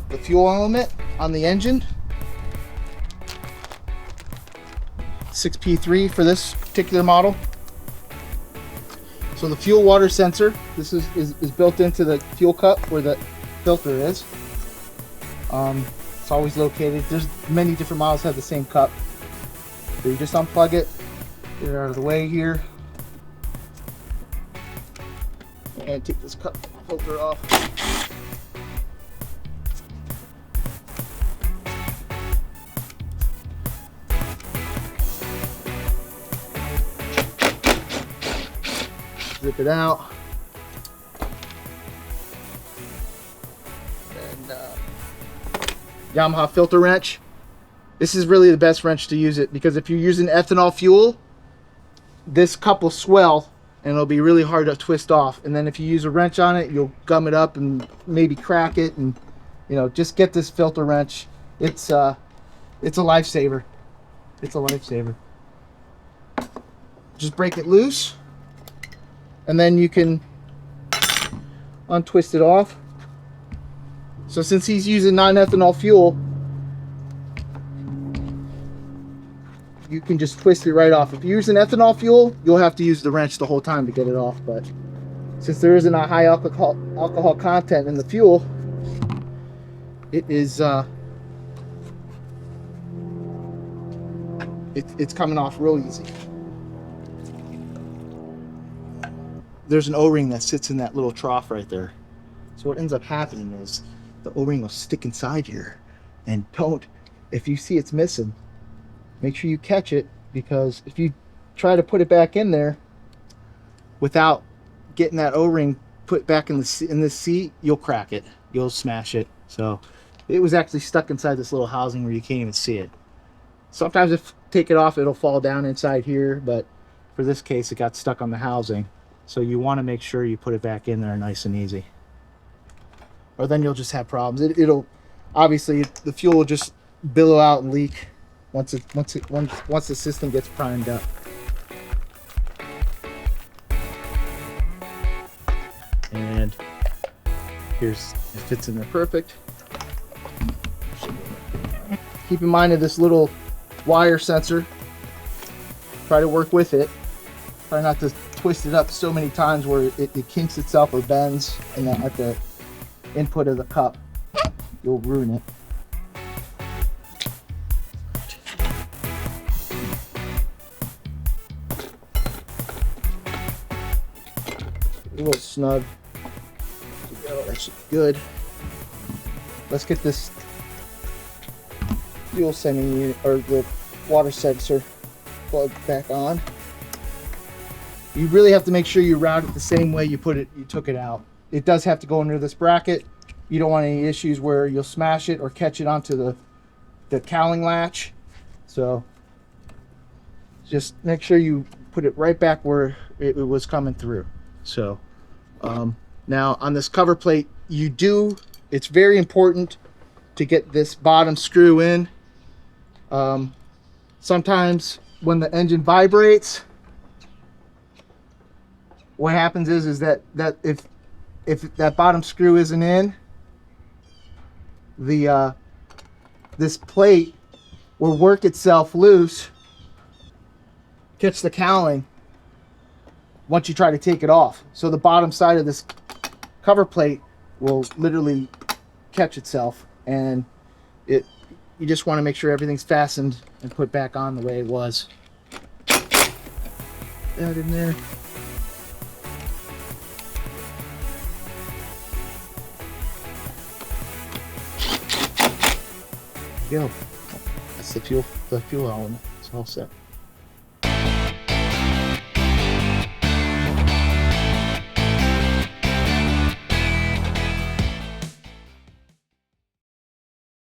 the fuel element on the engine. 6P3 for this particular model. So the fuel water sensor, this is built into the fuel cup where the filter is. It's always located. There's many different models that have the same cup. So you just unplug it, get it out of the way here, and take this cup filter off. Zip it out. And Yamaha filter wrench. This is really the best wrench to use it, because if you're using ethanol fuel, this cup will swell and it'll be really hard to twist off. And then if you use a wrench on it, you'll gum it up and maybe crack it. And you know, just get this filter wrench. It's a lifesaver. It's a lifesaver. Just break it loose, and then you can untwist it off. So since he's using non-ethanol fuel, you can just twist it right off. If you're using ethanol fuel, you'll have to use the wrench the whole time to get it off. But since there isn't a high alcohol content in the fuel, it is it's coming off real easy. There's an O-ring that sits in that little trough right there. So what ends up happening is the O-ring will stick inside here. And if you see it's missing, make sure you catch it, because if you try to put it back in there without getting that O-ring put back in this seat, you'll crack it. You'll smash it. So it was actually stuck inside this little housing where you can't even see it. Sometimes if take it off, it'll fall down inside here, but for this case, it got stuck on the housing. So you want to make sure you put it back in there nice and easy, or then you'll just have problems. It'll obviously, the fuel will just billow out and leak once the system gets primed up. And it fits in there perfect. Keep in mind of this little wire sensor. Try to work with it. Try not to twist it up so many times where it kinks itself or bends at the input of the cup. You'll ruin it. A little snug. There we go. That should be good. Let's get this fuel sending unit, or the water sensor, plugged back on. You really have to make sure you route it the same way you took it out. It does have to go under this bracket. You don't want any issues where you'll smash it or catch it onto the cowling latch. So just make sure you put it right back where it was coming through. So now on this cover plate, it's very important to get this bottom screw in. Sometimes when the engine vibrates, what happens is that if that bottom screw isn't in, this plate will work itself loose, catch the cowling once you try to take it off. So the bottom side of this cover plate will literally catch itself, and you just want to make sure everything's fastened and put back on the way it was. That in there. Go. That's the fuel element. It's all set.